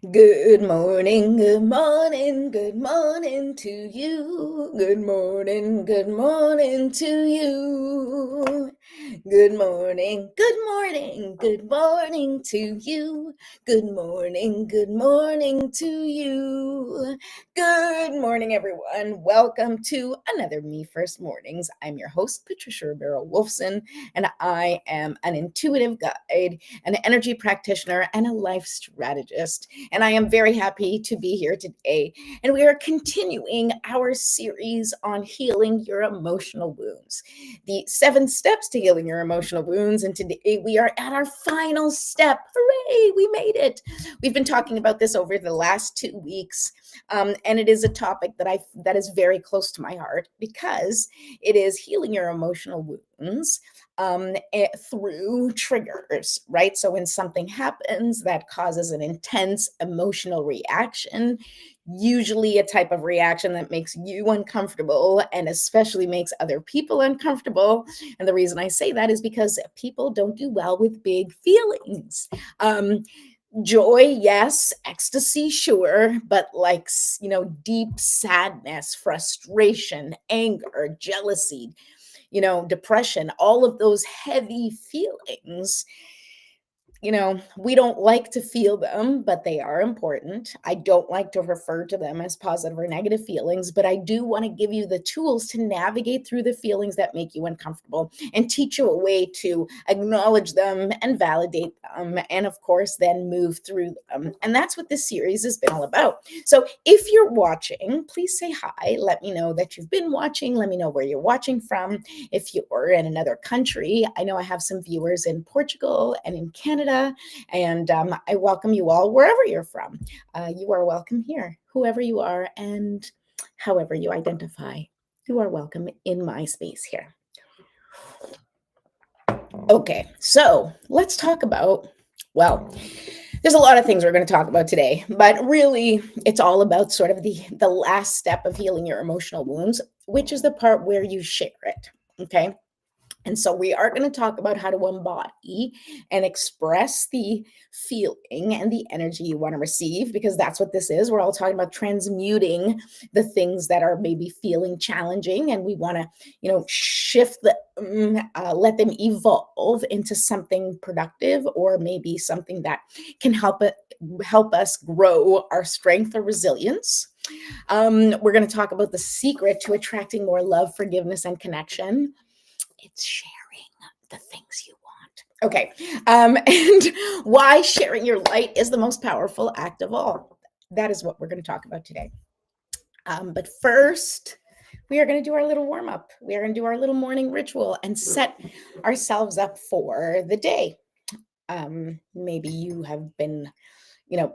Good morning, good morning, good morning to you. Good morning to you. Good morning, good morning to you. Good morning to you. Good morning, everyone. Welcome to another Me First Mornings. I'm your host, Patricia Ribeiro Wolfson, and I am an intuitive guide, an energy practitioner, and a life strategist. And I am very happy to be here today. And we are continuing our series on healing your emotional wounds, the 7 steps to healing your emotional wounds. And today we are at our final step. Hooray, we made it. We've been talking about this over the last 2 weeks. And it is a topic that is very close to my heart because it is healing your emotional wounds through triggers, right? So when something happens that causes an intense emotional reaction, usually a type of reaction that makes you uncomfortable and especially makes other people uncomfortable. And the reason I say that is because people don't do well with big feelings. Joy, yes, ecstasy, sure, but deep sadness, frustration, anger, jealousy, depression, all of those heavy feelings, we don't like to feel them, but they are important. I don't like to refer to them as positive or negative feelings, but I do want to give you the tools to navigate through the feelings that make you uncomfortable and teach you a way to acknowledge them and validate them. And of course, then move through them. And that's what this series has been all about. So if you're watching, please say hi. Let me know that you've been watching. Let me know where you're watching from. If you're in another country, I know I have some viewers in Portugal and in Canada. And I welcome you all wherever you're from. You are welcome here, whoever you are and however you identify. You are welcome in my space here. Okay, so let's talk about, there's a lot of things we're going to talk about today, but really it's all about sort of the last step of healing your emotional wounds, which is the part where you share it. Okay. And so we are going to talk about how to embody and express the feeling and the energy you want to receive, because that's what this is. We're all talking about transmuting the things that are maybe feeling challenging, and we want to, shift let them evolve into something productive, or maybe something that can help us grow our strength or resilience. We're going to talk about the secret to attracting more love, forgiveness, and connection. It's sharing the things you want. Okay. And why sharing your light is the most powerful act of all. That is what we're going to talk about today. But first, we are going to do our little warm up. We are going to do our little morning ritual and set ourselves up for the day. Maybe you have been,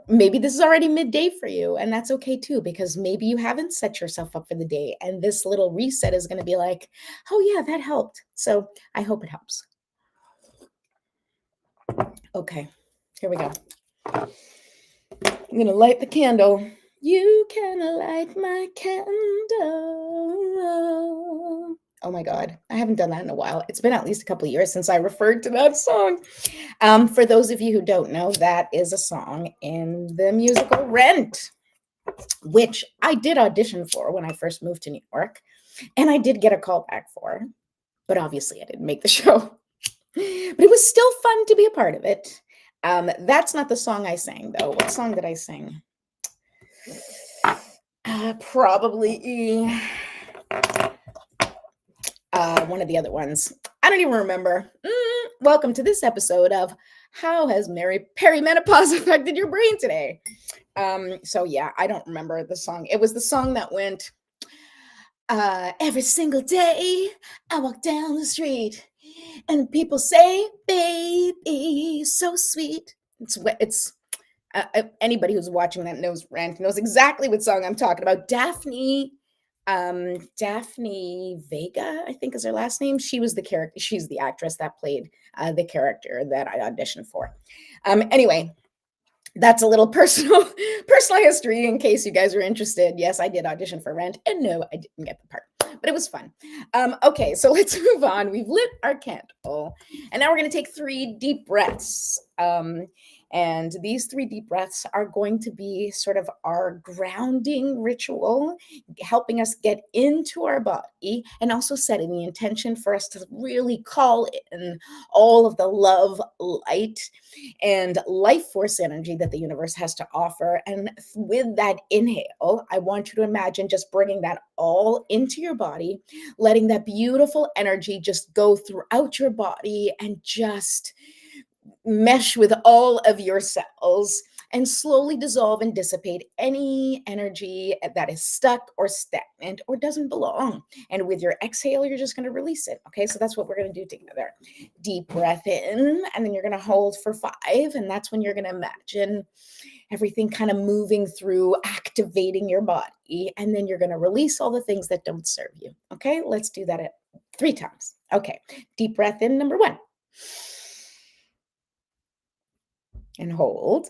maybe this is already midday for you, and that's okay too, because maybe you haven't set yourself up for the day, and this little reset is going to be like, oh yeah, that helped. So I hope it helps. Okay, here we go. I'm going to light the candle. You can light my candle. Oh my God, I haven't done that in a while. It's been at least a couple of years since I referred to that song. For those of you who don't know, that is a song in the musical Rent, which I did audition for when I first moved to New York, and I did get a call back for, but obviously I didn't make the show. But it was still fun to be a part of it. That's not the song I sang, though. What song did I sing? Probably one of the other ones. I don't even remember. Welcome to this episode of How Has Perimenopause Affected Your Brain Today? So yeah, I don't remember the song. It was the song that went, every single day I walk down the street and people say, baby, so sweet. It's anybody who's watching that knows Rent knows exactly what song I'm talking about. Daphne Vega, I think is her last name. She was the character. She's the actress that played the character that I auditioned for. Anyway, that's a little personal history in case you guys are interested. Yes, I did audition for Rent, and no, I didn't get the part, but it was fun. Okay, so let's move on. We've lit our candle, and now we're going to take 3 deep breaths. And these 3 deep breaths are going to be sort of our grounding ritual, helping us get into our body and also setting the intention for us to really call in all of the love, light, and life force energy that the universe has to offer. And with that inhale, I want you to imagine just bringing that all into your body, letting that beautiful energy just go throughout your body and just mesh with all of your cells and slowly dissolve and dissipate any energy that is stuck or stagnant or doesn't belong. And with your exhale, you're just going to release it. Okay, so that's what we're going to do together. Deep breath in, and then you're going to hold for 5. And that's when you're going to imagine everything kind of moving through, activating your body. And then you're going to release all the things that don't serve you. Okay, let's do that at 3 times. Okay, deep breath in, number 1. And hold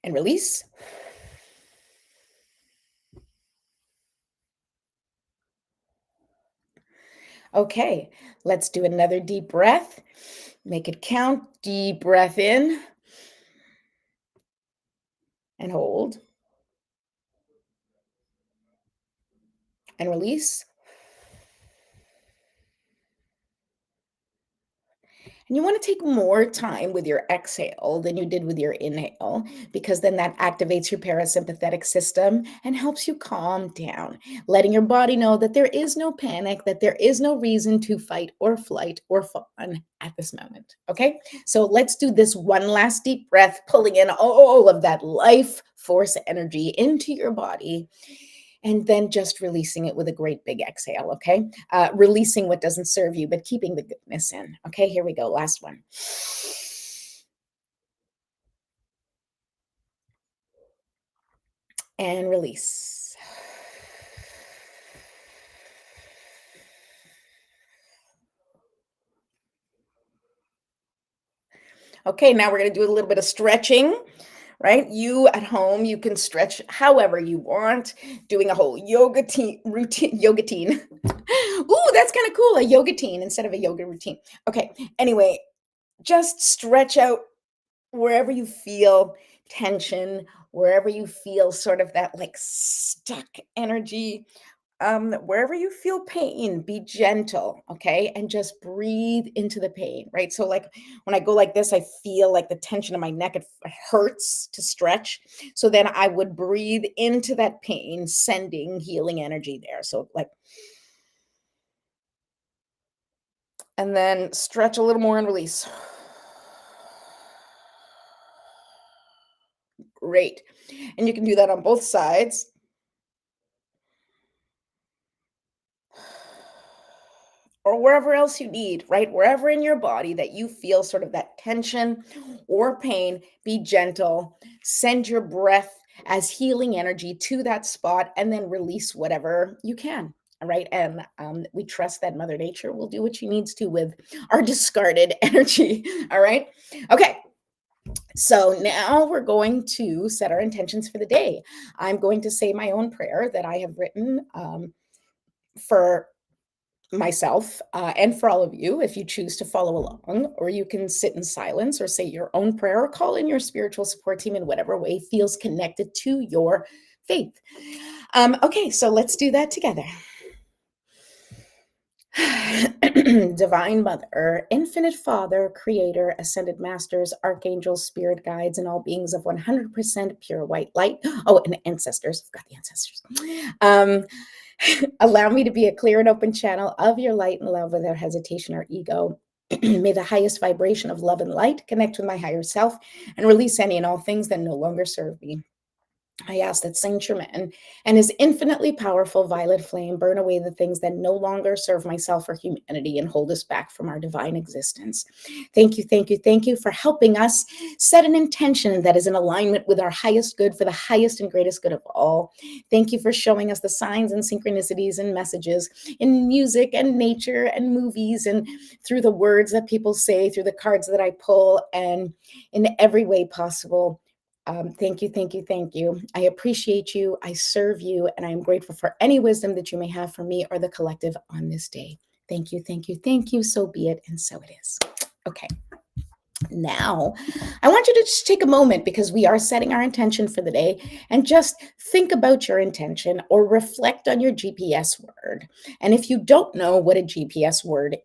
and release. Okay, let's do another deep breath. Make it count. Deep breath in and hold and release. And you want to take more time with your exhale than you did with your inhale, because then that activates your parasympathetic system and helps you calm down, letting your body know that there is no panic, that there is no reason to fight or flight or fawn at this moment. Okay, so let's do this one last deep breath, pulling in all of that life force energy into your body and then just releasing it with a great big exhale. Okay, releasing what doesn't serve you, but keeping the goodness in. Okay, here we go. Last one. And release. Okay, now we're going to do a little bit of stretching, right? You at home, you can stretch however you want, doing a whole yoga teen. Ooh, that's kind of cool, a yoga teen instead of a yoga routine. Okay, anyway, just stretch out wherever you feel tension, wherever you feel sort of that like stuck energy, wherever you feel pain, be gentle, okay? And just breathe into the pain, right? So, like when I go like this, I feel like the tension in my neck, it hurts to stretch. So then I would breathe into that pain, sending healing energy there. So, like, and then stretch a little more and release. Great. And you can do that on both sides. Or wherever else you need, right? Wherever in your body that you feel sort of that tension or pain, be gentle. Send your breath as healing energy to that spot and then release whatever you can. All right. And we trust that Mother Nature will do what she needs to with our discarded energy. All right. Okay. So now we're going to set our intentions for the day. I'm going to say my own prayer that I have written for myself and for all of you if you choose to follow along, or you can sit in silence or say your own prayer or call in your spiritual support team in whatever way feels connected to your faith. Okay, so let's do that together. Divine Mother, Infinite Father, Creator, Ascended Masters, Archangels, Spirit Guides, and all beings of 100% pure white light. Oh, and ancestors. I've got the ancestors. Allow me to be a clear and open channel of your light and love without hesitation or ego. May the highest vibration of love and light connect with my higher self and release any and all things that no longer serve me. I ask that Saint Germain and his infinitely powerful violet flame burn away the things that no longer serve myself or humanity and hold us back from our divine existence. Thank you, thank you, thank you for helping us set an intention that is in alignment with our highest good for the highest and greatest good of all. Thank you for showing us the signs and synchronicities and messages in music and nature and movies and through the words that people say, through the cards that I pull, and in every way possible. Thank you, thank you, thank you. I appreciate you. I serve you, and I am grateful for any wisdom that you may have for me or the collective on this day. Thank you, thank you, thank you. So be it, and so it is. Okay. Now, I want you to just take a moment because we are setting our intention for the day and just think about your intention or reflect on your GPS word. And if you don't know what a GPS word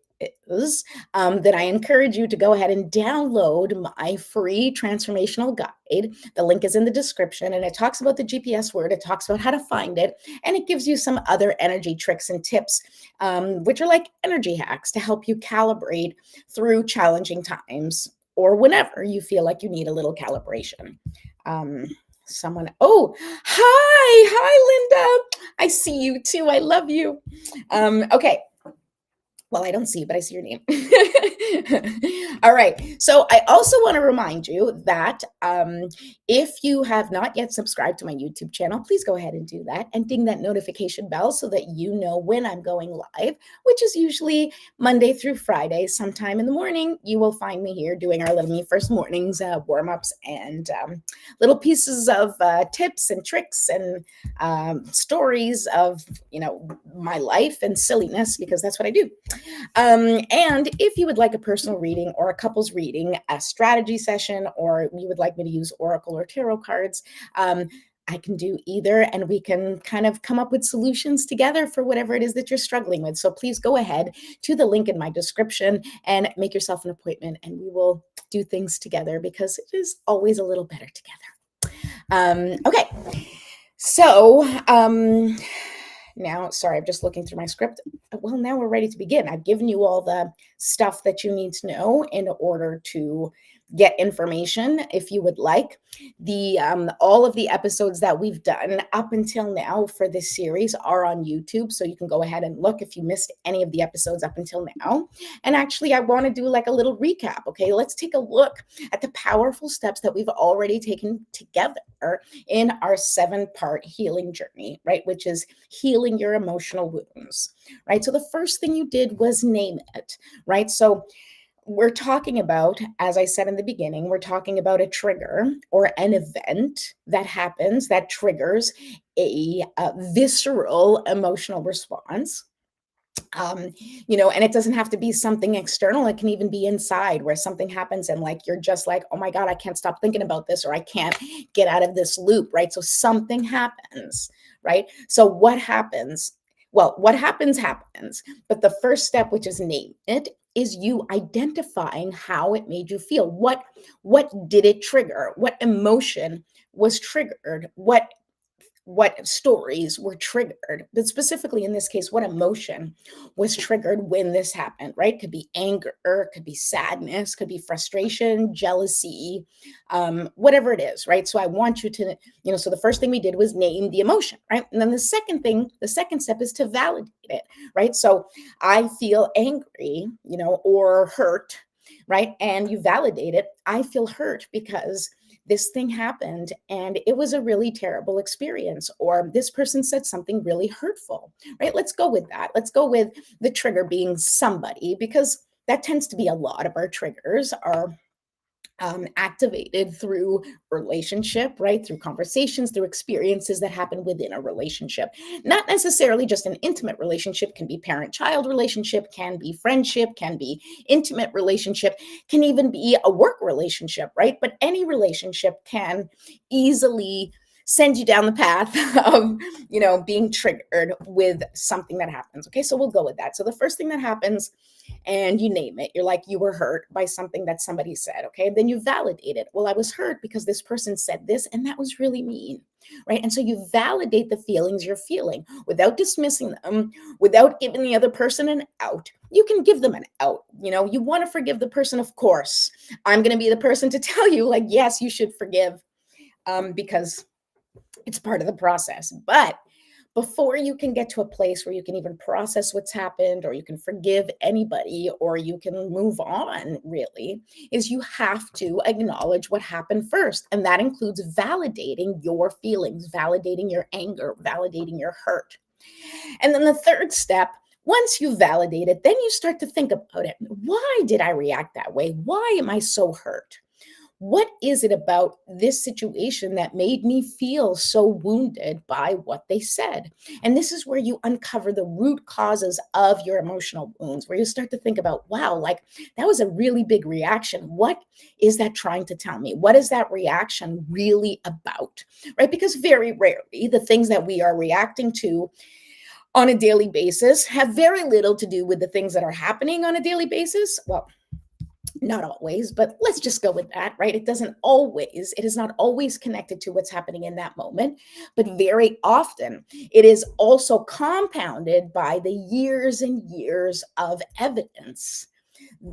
is, then I encourage you to go ahead and download my free transformational guide. The link is in the description and it talks about the GPS word, it talks about how to find it, and it gives you some other energy tricks and tips, which are like energy hacks to help you calibrate through challenging times or whenever you feel like you need a little calibration. Um, oh, hi, Linda. I see you too. I love you. Okay, well, I don't see you, but I see your name. All right. So I also want to remind you that if you have not yet subscribed to my YouTube channel, please go ahead and do that and ding that notification bell so that you know when I'm going live, which is usually Monday through Friday, sometime in the morning. You will find me here doing our Little Me First mornings warm-ups and little pieces of tips and tricks and stories of, my life and silliness, because that's what I do. And if you would like a personal reading or a couples reading, a strategy session, or you would like me to use Oracle or Tarot cards, I can do either, and we can kind of come up with solutions together for whatever it is that you're struggling with. So please go ahead to the link in my description and make yourself an appointment, and we will do things together because it is always a little better together. Okay, so now, sorry, I'm just looking through my script. Well, now we're ready to begin. I've given you all the stuff that you need to know in order to get information if you would like. The all of the episodes that we've done up until now for this series are on YouTube, so you can go ahead and look if you missed any of the episodes up until now. And actually, I want to do like a little recap. Okay, let's take a look at the powerful steps that we've already taken together in our 7-part healing journey, right? Which is healing your emotional wounds, right? So the first thing you did was name it, right? So we're talking about, as I said in the beginning, we're talking about a trigger or an event that happens that triggers a visceral emotional response. And it doesn't have to be something external. It can even be inside where something happens and like you're just like, oh my God, I can't stop thinking about this, or I can't get out of this loop, right? So something happens, right? So what happens? Well, what happens. But the first step, which is name it, is you identifying how it made you feel. What did it trigger? What emotion was triggered? What stories were triggered, but specifically in this case, what emotion was triggered when this happened, right? Could be anger, could be sadness, could be frustration, jealousy, whatever it is, right? So I want you to, so the first thing we did was name the emotion, right? And then the second step is to validate it, right? So I feel angry, or hurt, right? And you validate it. I feel hurt because this thing happened and it was a really terrible experience, or this person said something really hurtful, right? Let's go with that. Let's go with the trigger being somebody, because that tends to be a lot of our triggers are activated through relationship, right? Through conversations, through experiences that happen within a relationship. Not necessarily just an intimate relationship, can be parent-child relationship, can be friendship, can be intimate relationship, can even be a work relationship, right? But any relationship can easily send you down the path of, being triggered with something that happens. Okay, so we'll go with that. So the first thing that happens, and you name it, you're like, you were hurt by something that somebody said. Okay, then you validate it. Well, I was hurt because this person said this and that was really mean, right? And so you validate the feelings you're feeling without dismissing them, without giving the other person an out. You can give them an out. You want to forgive the person, of course. I'm going to be the person to tell you, like, yes, you should forgive, because it's part of the process. But before you can get to a place where you can even process what's happened, or you can forgive anybody, or you can move on, really, is you have to acknowledge what happened first. And that includes validating your feelings, validating your anger, validating your hurt. And then the third step, once you validate it, then you start to think about it. Why did I react that way? Why am I so hurt? what is it about this situation that made me feel so wounded by what they said? And this is where you uncover the root causes of your emotional wounds, where you start to think about, wow, like that was a really big reaction. What is that trying to tell me? What is that reaction really about? Right? Because very rarely the things that we are reacting to on a daily basis have very little to do with the things that are happening on a daily basis. Well, not always, but let's just go with that, right? It is not always connected to what's happening in that moment, but very often it is also compounded by the years and years of evidence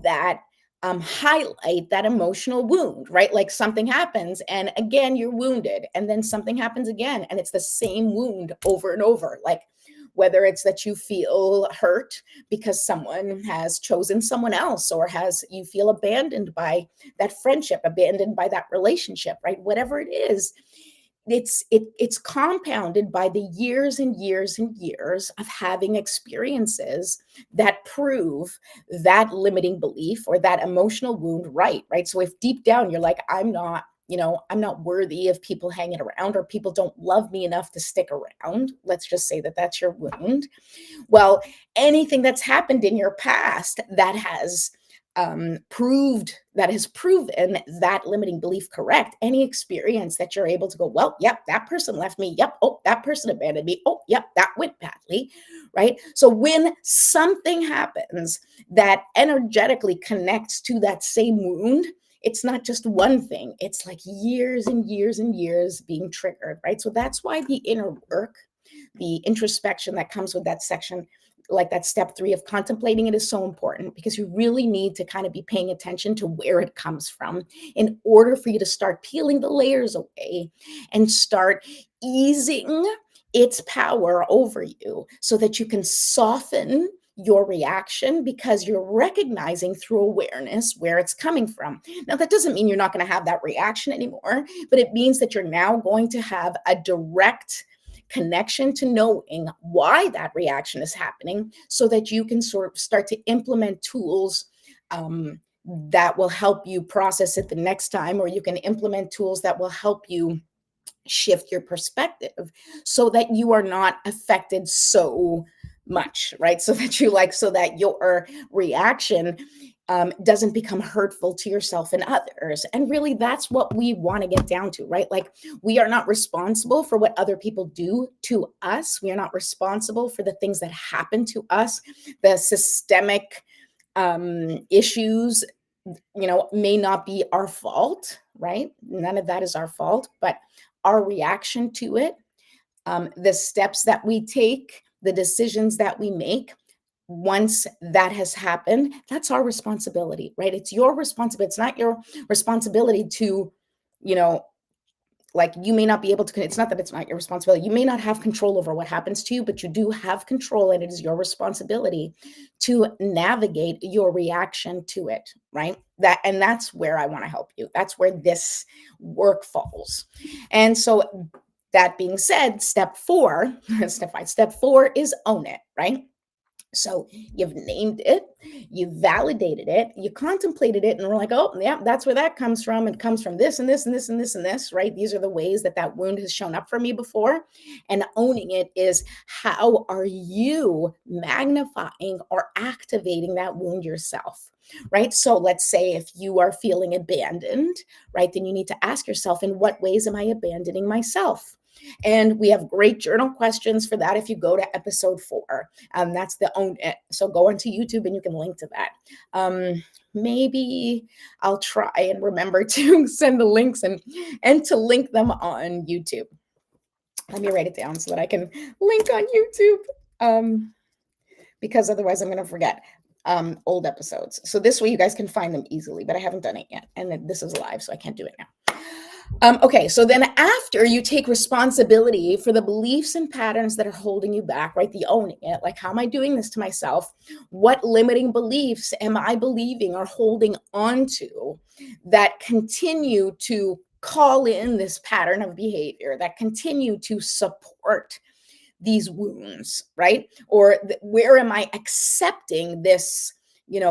that highlight that emotional wound, right? Like something happens, and again, you're wounded, and then something happens again, and it's the same wound over and over. Like whether it's that you feel hurt because someone has chosen someone else, or has you feel abandoned by that friendship, abandoned by that relationship, right? Whatever it is, it's compounded by the years and years and years of having experiences that prove that limiting belief or that emotional wound, right? So if deep down you're like, I'm not worthy of people hanging around, or people don't love me enough to stick around, let's just say that that's your wound. Well, anything that's happened in your past that has proven that limiting belief correct, any experience that you're able to go, well, yep, that person left me, yep, oh, that person abandoned me, oh, yep, that went badly, right? So when something happens that energetically connects to that same wound, it's not just one thing, it's like years and years and years being triggered, right? So that's why the inner work, the introspection that comes with that section, like that step 3 of contemplating it, is so important, because you really need to kind of be paying attention to where it comes from in order for you to start peeling the layers away and start easing its power over you, so that you can soften your reaction, because you're recognizing through awareness where it's coming from. Now, that doesn't mean you're not going to have that reaction anymore, but it means that you're now going to have a direct connection to knowing why that reaction is happening, so that you can sort of start to implement tools that will help you process it the next time, or you can implement tools that will help you shift your perspective so that you are not affected so much, right? So that your reaction doesn't become hurtful to yourself and others. And really, that's what we want to get down to, right? Like, we are not responsible for what other people do to us. We are not responsible for the things that happen to us, the systemic issues, may not be our fault, right? None of that is our fault, but our reaction to it, the steps that we take, the decisions that we make once that has happened, that's our responsibility, right? It's your responsibility. It's not your responsibility to, you know, like, you may not be able to, it's not that it's not your responsibility. You may not have control over what happens to you, but you do have control, and it is your responsibility to navigate your reaction to it, right? That's where I want to help you. That's where this work falls. And so, that being said, step 4, step 4 is own it, right? So you've named it, you validated it, you contemplated it, and we're like, oh, yeah, that's where that comes from. It comes from this and this and this and this and this, right? These are the ways that that wound has shown up for me before. And owning it is, how are you magnifying or activating that wound yourself? Right. So let's say if you are feeling abandoned, right, then you need to ask yourself, in what ways am I abandoning myself? And we have great journal questions for that if you go to episode 4. That's the own it. So go onto YouTube and you can link to that. Maybe I'll try and remember to send the links and to link them on YouTube. Let me write it down so that I can link on YouTube, because otherwise I'm going to forget old episodes. So this way you guys can find them easily, but I haven't done it yet. And this is live, so I can't do it now. Okay, so then after you take responsibility for the beliefs and patterns that are holding you back, right? The owning it, like, how am I doing this to myself? What limiting beliefs am I believing or holding onto that continue to call in this pattern of behavior, that continue to support these wounds, right? Or where am I accepting this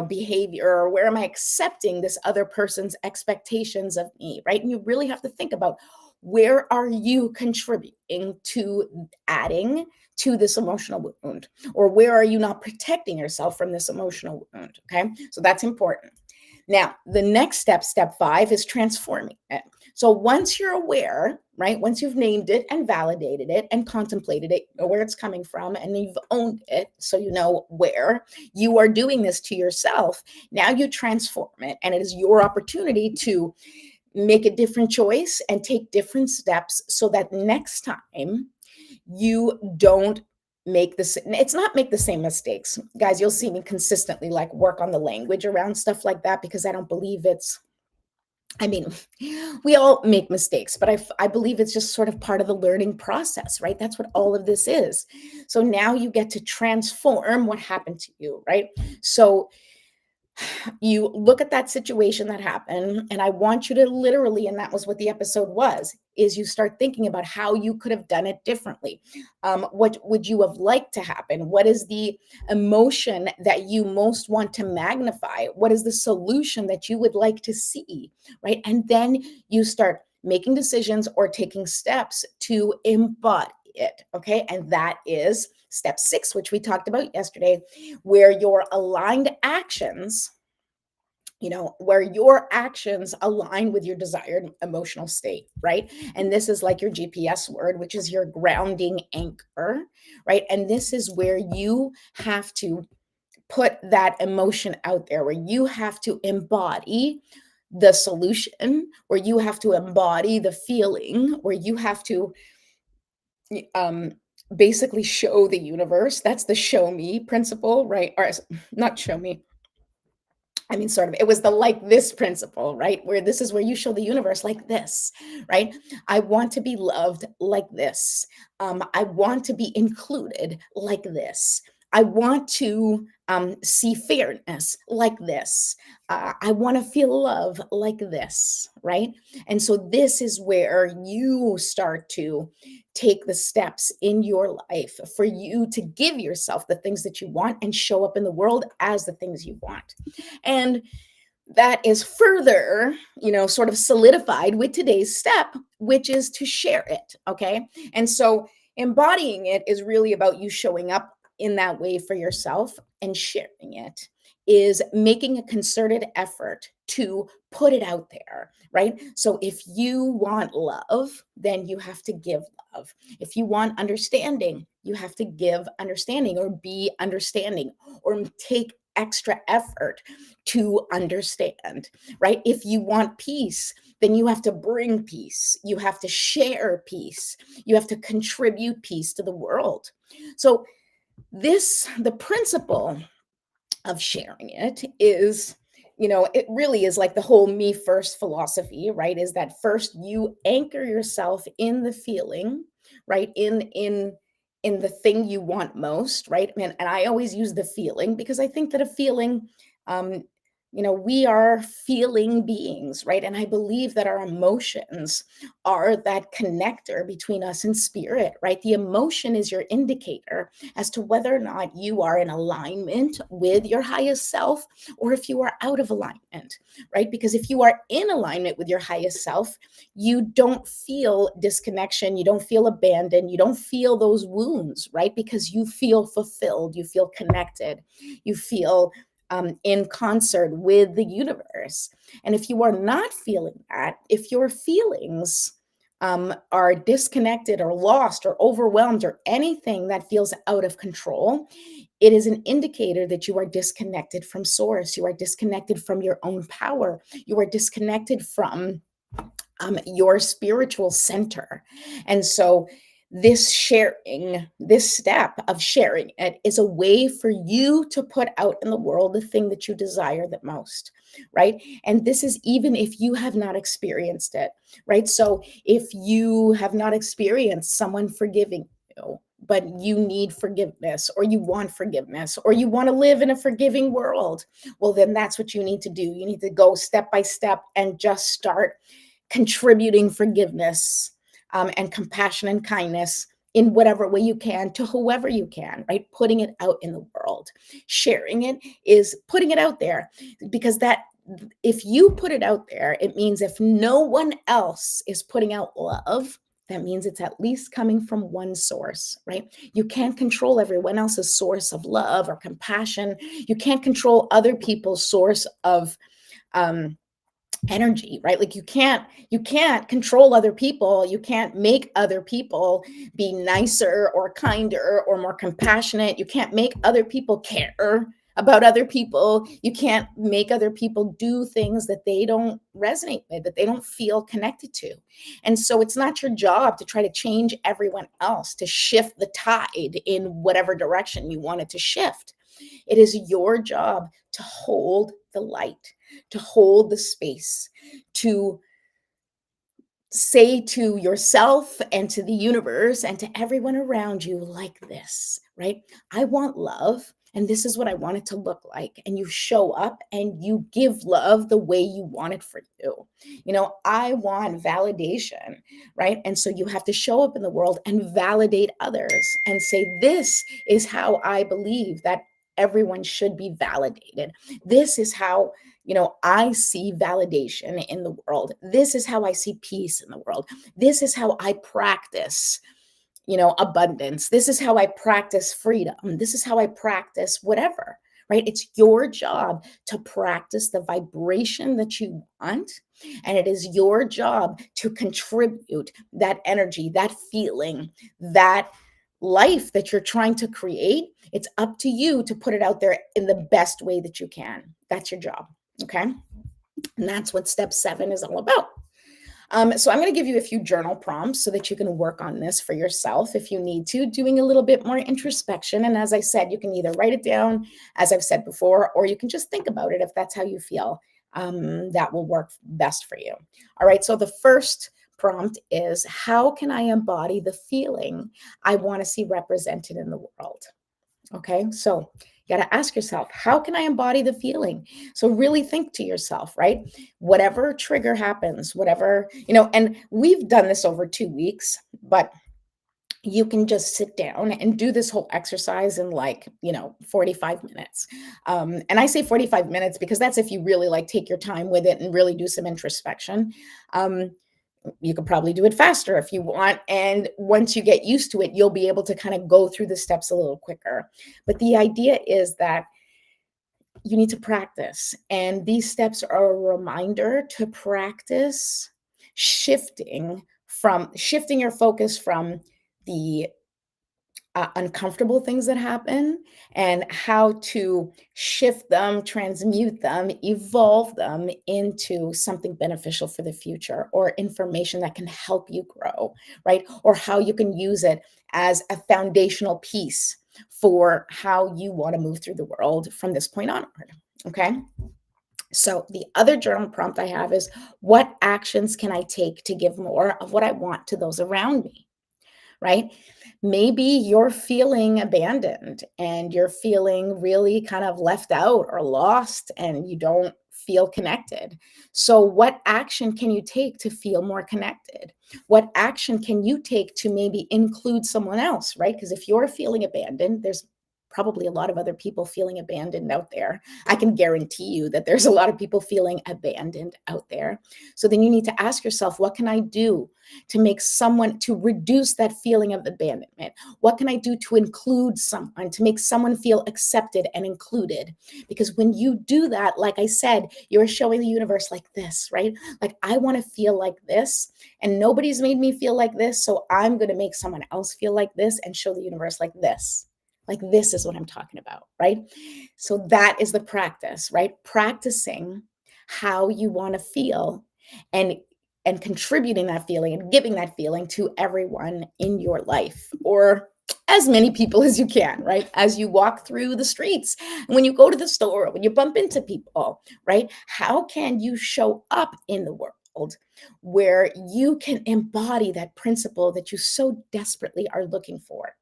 behavior, or where am I accepting this other person's expectations of me, right? And you really have to think about, where are you contributing to adding to this emotional wound, or where are you not protecting yourself from this emotional wound? Okay, so that's important. Now, the next step, step 5, is transforming it. So once you're aware, right, once you've named it and validated it and contemplated it, know where it's coming from, and you've owned it, so you know where you are doing this to yourself, now you transform it. And it is your opportunity to make a different choice and take different steps, so that next time you don't make this, it's not make the same mistakes. Guys, you'll see me consistently like work on the language around stuff like that, because I don't believe it's, I mean, we all make mistakes, but I believe it's just sort of part of the learning process, right? That's what all of this is. So now you get to transform what happened to you, right? So you look at that situation that happened, and I want you to literally, and that was what the episode was, is you start thinking about how you could have done it differently. What would you have liked to happen? What is the emotion that you most want to magnify? What is the solution that you would like to see, right? And then you start making decisions or taking steps to embody it. Okay, and that is step 6, which we talked about yesterday, where your aligned actions, where your actions align with your desired emotional state, right? And this is like your GPS word, which is your grounding anchor, right? And this is where you have to put that emotion out there, where you have to embody the solution, where you have to embody the feeling, where you have to um basically show the universe. That's the show me principle, right? Or not show me, I mean, sort of, it was the like this principle, right? Where this is where you show the universe like this, right? I want to be loved like this. I want to be included like this. I want to see fairness like this. I want to feel love like this, right? And so this is where you start to take the steps in your life for you to give yourself the things that you want and show up in the world as the things you want. And that is further, sort of solidified with today's step, which is to share it. Okay. And so embodying it is really about you showing up in that way for yourself, and sharing it is making a concerted effort to put it out there, right? So if you want love, then you have to give love. If you want understanding, you have to give understanding, or be understanding, or take extra effort to understand, right? If you want peace, then you have to bring peace. You have to share peace. You have to contribute peace to the world. So the principle of sharing it is, it really is like the whole me first philosophy, right? Is that first you anchor yourself in the feeling, right? In the thing you want most, right? And I always use the feeling, because I think that a feeling, um we are feeling beings, right? And I believe that our emotions are that connector between us and spirit, right? The emotion is your indicator as to whether or not you are in alignment with your highest self, or if you are out of alignment, right? Because if you are in alignment with your highest self, you don't feel disconnection, you don't feel abandoned, you don't feel those wounds, right? Because you feel fulfilled, you feel connected, you feel in concert with the universe. And if you are not feeling that, if your feelings are disconnected or lost or overwhelmed or anything that feels out of control, it is an indicator that you are disconnected from source. You are disconnected from your own power. You are disconnected from your spiritual center. And so this step of sharing it is a way for you to put out in the world the thing that you desire the most, right? And this is even if you have not experienced it, right? So if you have not experienced someone forgiving you, but you need forgiveness, or you want forgiveness, or you want to live in a forgiving world, well, then that's what you need to do. You need to go step by step and just start contributing forgiveness and compassion and kindness in whatever way you can to whoever you can, right? Putting it out in the world. Sharing it is putting it out there, because that, if you put it out there, it means if no one else is putting out love, that means it's at least coming from one source, right? You can't control everyone else's source of love or compassion. You can't control other people's source of um, energy, right? Like you can't control other people. You can't make other people be nicer or kinder or more compassionate. You can't make other people care about other people. You can't make other people do things that they don't resonate with, that they don't feel connected to. And so it's not your job to try to change everyone else, to shift the tide in whatever direction you want it to shift. It is your job to hold the light, to hold the space, to say to yourself and to the universe and to everyone around you, like this, right? I want love, and this is what I want it to look like. And you show up and you give love the way you want it for you. I want validation, right? And so you have to show up in the world and validate others and say, this is how I believe that everyone should be validated. This is how I see validation in the world. This is how I see peace in the world. This is how I practice, abundance. This is how I practice freedom. This is how I practice whatever, right? It's your job to practice the vibration that you want. And it is your job to contribute that energy, that feeling, that life that you're trying to create. It's up to you to put it out there in the best way that you can. That's your job. Okay. And that's what step 7 is all about. So I'm going to give you a few journal prompts so that you can work on this for yourself if you need to, doing a little bit more introspection. And as I said, you can either write it down, as I've said before, or you can just think about it if that's how you feel. That will work best for you. All right. So the first prompt is, how can I embody the feeling I want to see represented in the world? Okay, so you got to ask yourself, how can I embody the feeling? So really think to yourself, right? Whatever trigger happens, whatever, and we've done this over 2 weeks, but you can just sit down and do this whole exercise in 45 minutes. And I say 45 minutes because that's if you really take your time with it and really do some introspection. Um, you could probably do it faster if you want. And once you get used to it, you'll be able to kind of go through the steps a little quicker. But the idea is that you need to practice. And these steps are a reminder to practice shifting your focus from the uncomfortable things that happen, and how to shift them, transmute them, evolve them into something beneficial for the future, or information that can help you grow, right? Or how you can use it as a foundational piece for how you want to move through the world from this point onward. Okay. So the other journal prompt I have is, what actions can I take to give more of what I want to those around me? Right? Maybe you're feeling abandoned and you're feeling really kind of left out or lost and you don't feel connected. So, what action can you take to feel more connected? What action can you take to maybe include someone else, right? Because if you're feeling abandoned, there's probably a lot of other people feeling abandoned out there. I can guarantee you that there's a lot of people feeling abandoned out there. So then you need to ask yourself, what can I do to reduce that feeling of abandonment? What can I do to include someone, to make someone feel accepted and included? Because when you do that, like I said, you're showing the universe, like this, right? Like, I want to feel like this, and nobody's made me feel like this. So I'm going to make someone else feel like this and show the universe like this. Like, this is what I'm talking about, right? So that is the practice, right? Practicing how you want to feel, and contributing that feeling and giving that feeling to everyone in your life, or as many people as you can, right? As you walk through the streets, when you go to the store, when you bump into people, right? How can you show up in the world where you can embody that principle that you so desperately are looking for?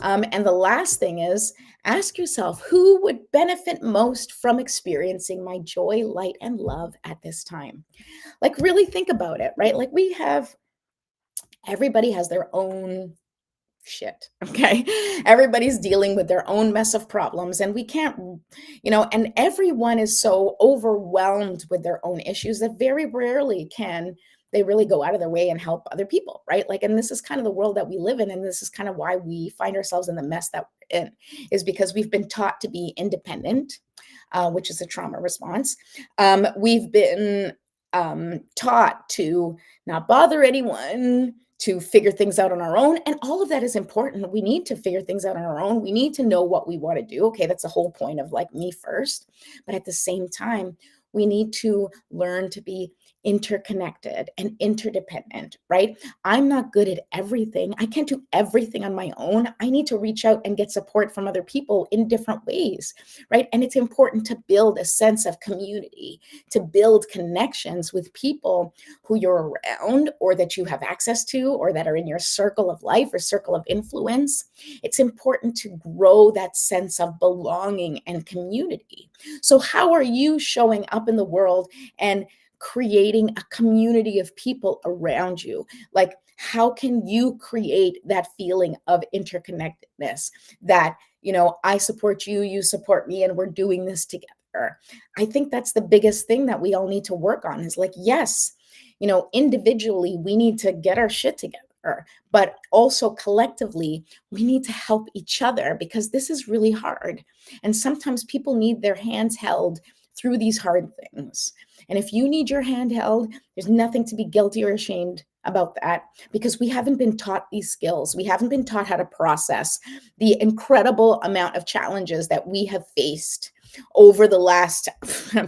And the last thing is, ask yourself, who would benefit most from experiencing my joy, light, and love at this time? Like, really think about it, right? Like, everybody has their own shit. Okay. Everybody's dealing with their own mess of problems, and we can't, and everyone is so overwhelmed with their own issues that very rarely can they really go out of their way and help other people, right? Like, and this is kind of the world that we live in, and this is kind of why we find ourselves in the mess that we're in, is because we've been taught to be independent, which is a trauma response. We've been taught to not bother anyone, to figure things out on our own. And all of that is important. We need to figure things out on our own. We need to know what we want to do. Okay, that's the whole point of like me first. But at the same time, we need to learn to be interconnected and interdependent, right? I'm not good at everything. I can't do everything on my own. I need to reach out and get support from other people in different ways, right? And it's important to build a sense of community, to build connections with people who you're around or that you have access to or that are in your circle of life or circle of influence. It's important to grow that sense of belonging and community. So, how are you showing up in the world and creating a community of people around you? Like, how can you create that feeling of interconnectedness that, I support you, you support me, and we're doing this together? I think that's the biggest thing that we all need to work on is like, yes, individually, we need to get our shit together, but also collectively, we need to help each other because this is really hard. And sometimes people need their hands held through these hard things. And if you need your hand held, there's nothing to be guilty or ashamed about that because we haven't been taught these skills. We haven't been taught how to process the incredible amount of challenges that we have faced over the last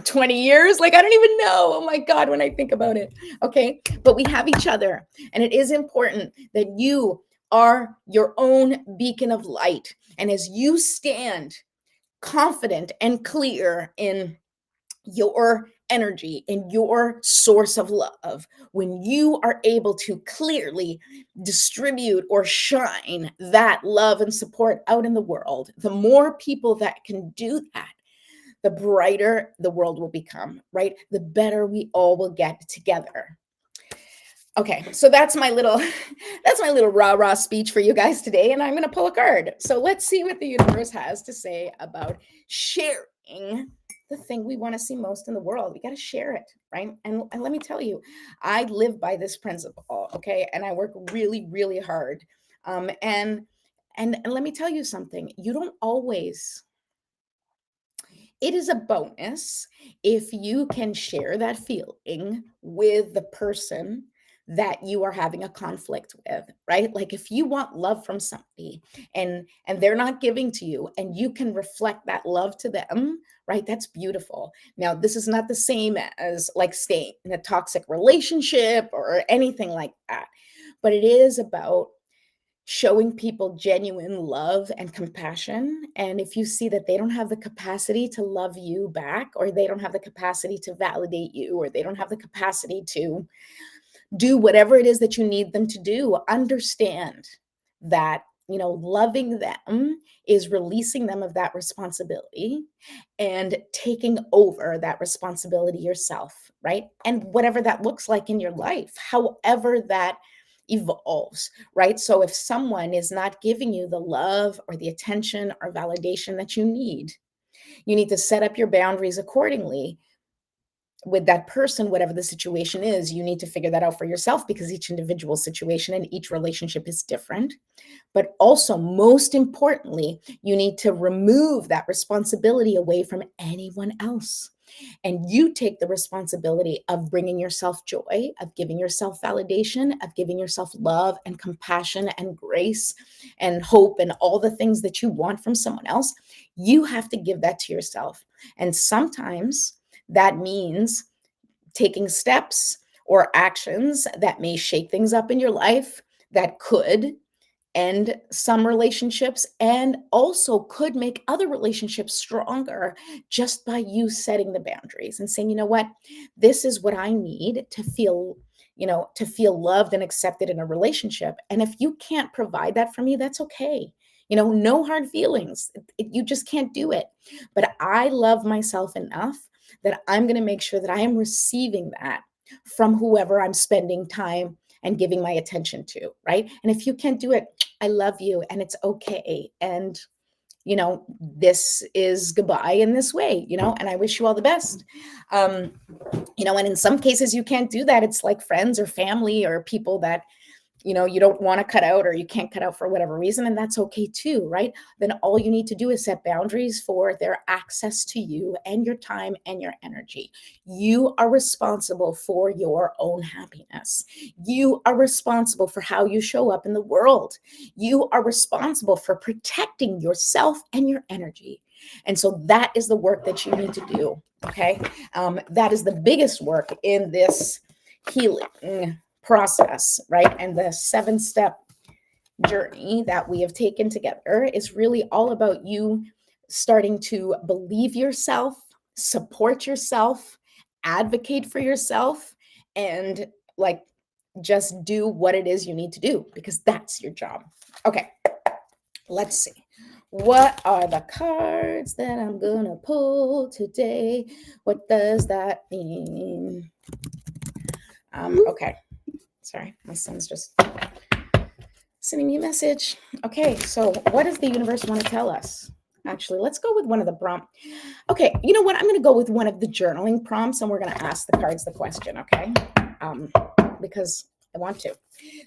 20 years. Like, I don't even know. Oh my God, when I think about it. Okay. But we have each other. And it is important that you are your own beacon of light. And as you stand confident and clear in your energy and your source of love, when you are able to clearly distribute or shine that love and support out in the world, the more people that can do that, the brighter the world will become, right? The better we all will get together. Okay, so that's my little that's my little rah-rah speech for you guys today, and I'm going to pull a card. So let's see what the universe has to say about sharing the thing we want to see most in the world. We got to share it, right? And let me tell you, I live by this principle, okay? And I work really, really hard. And let me tell you something. You don't always It is a bonus if you can share that feeling with the person that you are having a conflict with, right? Like if you want love from somebody and they're not giving to you and you can reflect that love to them, right? That's beautiful. Now, this is not the same as like staying in a toxic relationship or anything like that, but it is about showing people genuine love and compassion. And if you see that they don't have the capacity to love you back, or they don't have the capacity to validate you, or they don't have the capacity to do whatever it is that you need them to do, understand that, loving them is releasing them of that responsibility and taking over that responsibility yourself, right? And whatever that looks like in your life, however that evolves, right? So if someone is not giving you the love or the attention or validation that you need to set up your boundaries accordingly with that person. Whatever the situation is, you need to figure that out for yourself because each individual situation and each relationship is different. But also, most importantly, you need to remove that responsibility away from anyone else. And you take the responsibility of bringing yourself joy, of giving yourself validation, of giving yourself love and compassion and grace and hope and all the things that you want from someone else. You have to give that to yourself. And sometimes that means taking steps or actions that may shake things up in your life that could end some relationships and also could make other relationships stronger just by you setting the boundaries and saying, you know what, this is what I need to feel, to feel loved and accepted in a relationship. And if you can't provide that for me, that's okay. No hard feelings. You just can't do it. But I love myself enough that I'm going to make sure that I am receiving that from whoever I'm spending time and giving my attention to, right? And if you can't do it, I love you and it's okay. And this is goodbye in this way, and I wish you all the best. Um, and in some cases you can't do that. It's like friends or family or people that you don't want to cut out or you can't cut out for whatever reason, and that's okay too, right? Then all you need to do is set boundaries for their access to you and your time and your energy. You are responsible for your own happiness. You are responsible for how you show up in the world. You are responsible for protecting yourself and your energy. And so that is the work that you need to do. Okay. That is the biggest work in this healing process, right? And the 7-step journey that we have taken together is really all about you starting to believe yourself, support yourself, advocate for yourself, and like just do what it is you need to do, because that's your job. Okay, let's see. What are the cards that I'm gonna pull today? What does that mean? Okay. Sorry, my son's just sending me a message. Okay, so what does the universe want to tell us? Actually, let's go with one of the prompts. Okay, you know what? I'm going to go with one of the journaling prompts, and we're going to ask the cards the question, okay? Because I want to.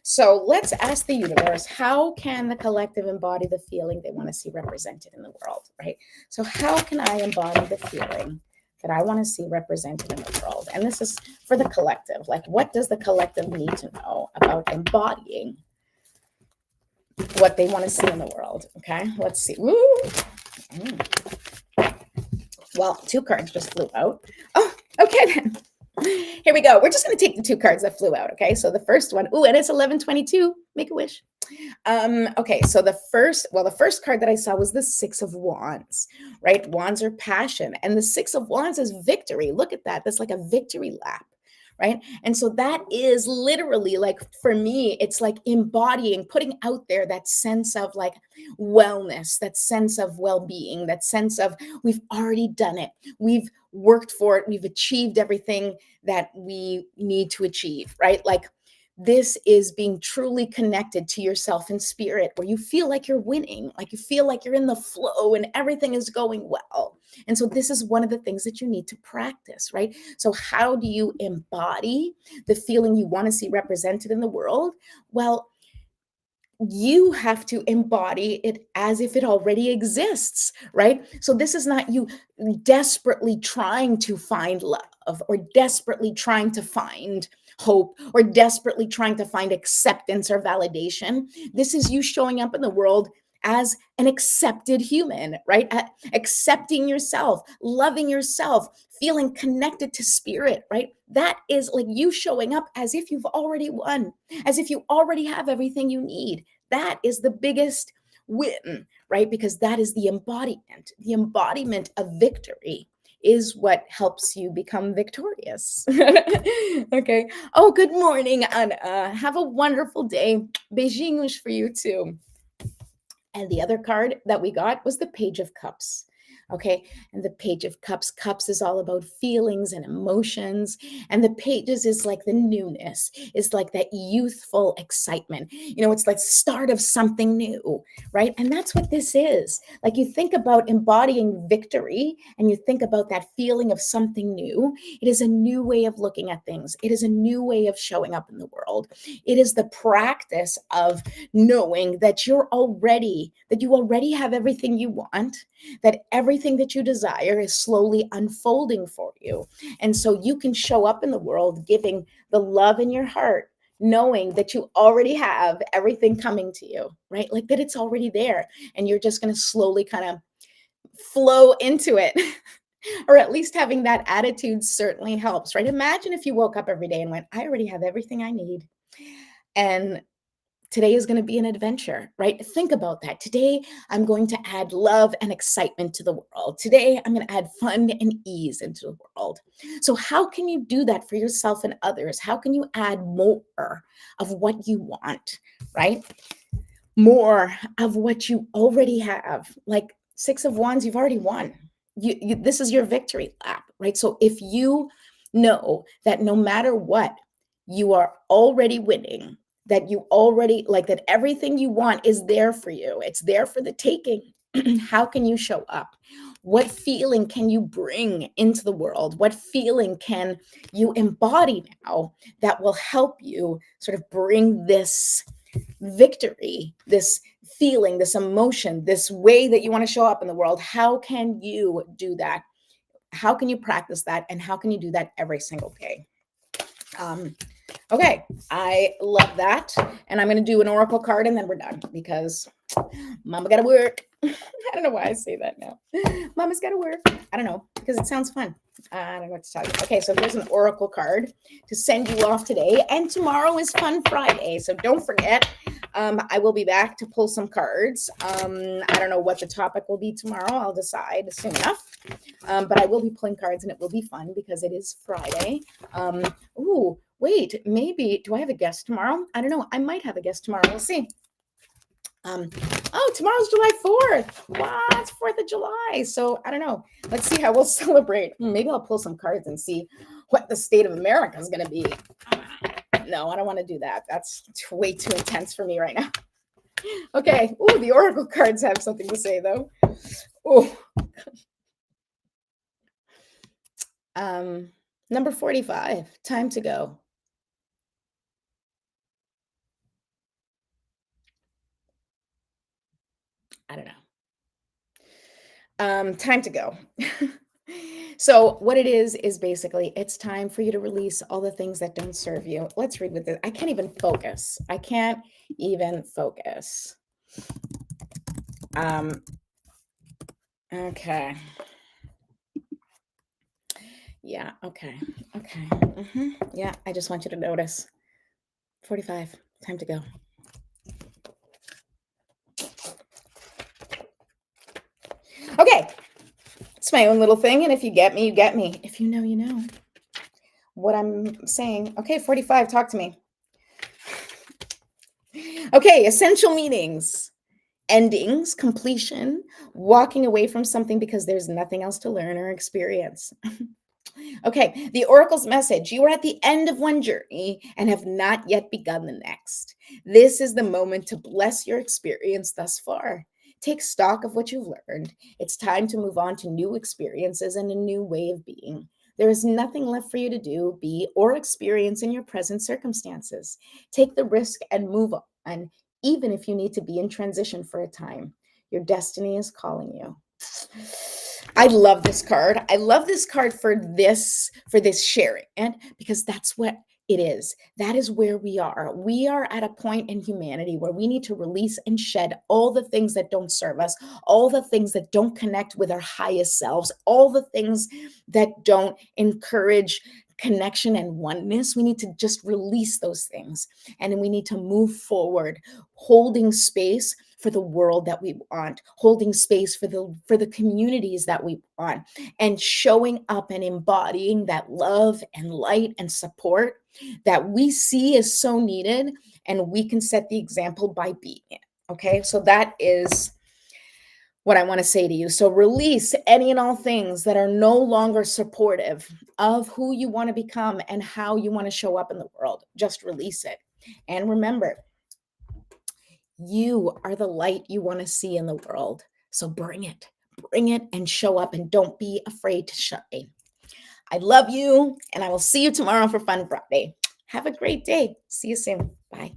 So let's ask the universe, how can the collective embody the feeling they want to see represented in the world, right? So how can I embody the feeling that I want to see represented in the world? And this is for the collective. Like, what does the collective need to know about embodying what they want to see in the world? Okay, let's see. Woo! Well, 2 cards just flew out. Oh, okay then. Here we go. We're just going to take the 2 cards that flew out. Okay, so the first one, and it's 1122. Make a wish. Okay, so the first card that I saw was the 6 of Wands, right? Wands are passion, and the 6 of Wands is victory. Look at that. That's like a victory lap, right? And so that is literally, like, for me, it's like embodying, putting out there that sense of like wellness, that sense of well-being, that sense of we've already done it. We've worked for it. We've achieved everything that we need to achieve, right? Like, this is being truly connected to yourself in spirit, where you feel like you're winning, like you feel like you're in the flow and everything is going well. And so this is one of the things that you need to practice, right? So how do you embody the feeling you want to see represented in the world? Well, you have to embody it as if it already exists, right? So this is not you desperately trying to find love or desperately trying to find hope or desperately trying to find acceptance or validation. This is you showing up in the world as an accepted human, right? Accepting yourself, loving yourself, feeling connected to spirit, right? That is like you showing up as if you've already won, as if you already have everything you need. That is the biggest win, right? Because that is the embodiment. The embodiment of victory is what helps you become victorious. Okay. Oh, good morning, Anna. Have a wonderful day. Beijinhos for you too. And the other card that we got was the Page of Cups. Okay. And the Page of Cups is all about feelings and emotions. And the pages is like the newness, is like that youthful excitement. It's like start of something new, right? And that's what this is. Like, you think about embodying victory and you think about that feeling of something new. It is a new way of looking at things. It is a new way of showing up in the world. It is the practice of knowing that you already have everything you want, that everything that you desire is slowly unfolding for you. And so you can show up in the world giving the love in your heart, knowing that you already have everything coming to you, right? Like that it's already there. And you're just going to slowly kind of flow into it. Or at least having that attitude certainly helps, right? Imagine if you woke up every day and went, I already have everything I need. And today is going to be an adventure, right? Think about that. Today, I'm going to add love and excitement to the world. Today, I'm going to add fun and ease into the world. So how can you do that for yourself and others? How can you add more of what you want, right? More of what you already have. Like 6 of Wands, you've already won. This is your victory lap, right? So if you know that no matter what, you are already winning, that you already like that everything you want is there for you. It's there for the taking. How can you show up? What feeling can you bring into the world? What feeling can you embody now that will help you sort of bring this victory, this feeling, this emotion, this way that you want to show up in the world? How can you do that? How can you practice that? And how can you do that every single day? Um, okay, I love that. And I'm going to do an oracle card and then we're done because mama got to work. I don't know why I say that now. Mama's got to work. I don't know, because it sounds fun. I don't know what to tell you. Okay, so here's an oracle card to send you off today. And tomorrow is Fun Friday. So don't forget, I will be back to pull some cards. I don't know what the topic will be tomorrow. I'll decide soon enough. But I will be pulling cards and it will be fun because it is Friday. Ooh, wait, maybe, do I have a guest tomorrow? I don't know. I might have a guest tomorrow. We'll see. Oh, tomorrow's July 4th. Wow, it's 4th of July. So I don't know. Let's see how we'll celebrate. Maybe I'll pull some cards and see what the state of America is going to be. No, I don't want to do that. That's way too intense for me right now. Okay. Ooh, the oracle cards have something to say though. Ooh. Number 45, time to go. I don't know. Time to go. So what it is basically it's time for you to release all the things that don't serve you. Let's read with it. I can't even focus. Okay. Yeah, okay. Yeah, I just want you to notice. 45, time to go. Okay. It's my own little thing, and if you get me, you get me. If you know, you know what I'm saying. Okay, 45, talk to me. Okay, essential meanings. Endings, completion, walking away from something because there's nothing else to learn or experience. Okay, the oracle's message: you are at the end of one journey and have not yet begun the next. This is the moment to bless your experience thus far. Take stock of what you've learned. It's time to move on to new experiences and a new way of being. There is nothing left for you to do, be, or experience in your present circumstances. Take the risk and move on, even if you need to be in transition for a time. Your destiny is calling you. I love this card. I love this card for this sharing, and because that's what it is. That is where we are. We are at a point in humanity where we need to release and shed all the things that don't serve us, all the things that don't connect with our highest selves, all the things that don't encourage connection and oneness. We need to just release those things, and we need to move forward, holding space for the world that we want, holding space for the communities that we want, and showing up and embodying that love and light and support that we see is so needed, and we can set the example by being it. Okay, so that is what I want to say to you. So release any and all things that are no longer supportive of who you want to become and how you want to show up in the world. Just release it. And remember, you are the light you want to see in the world. So bring it and show up, and don't be afraid to shine. I love you, and I will see you tomorrow for Fun Friday. Have a great day. See you soon. Bye.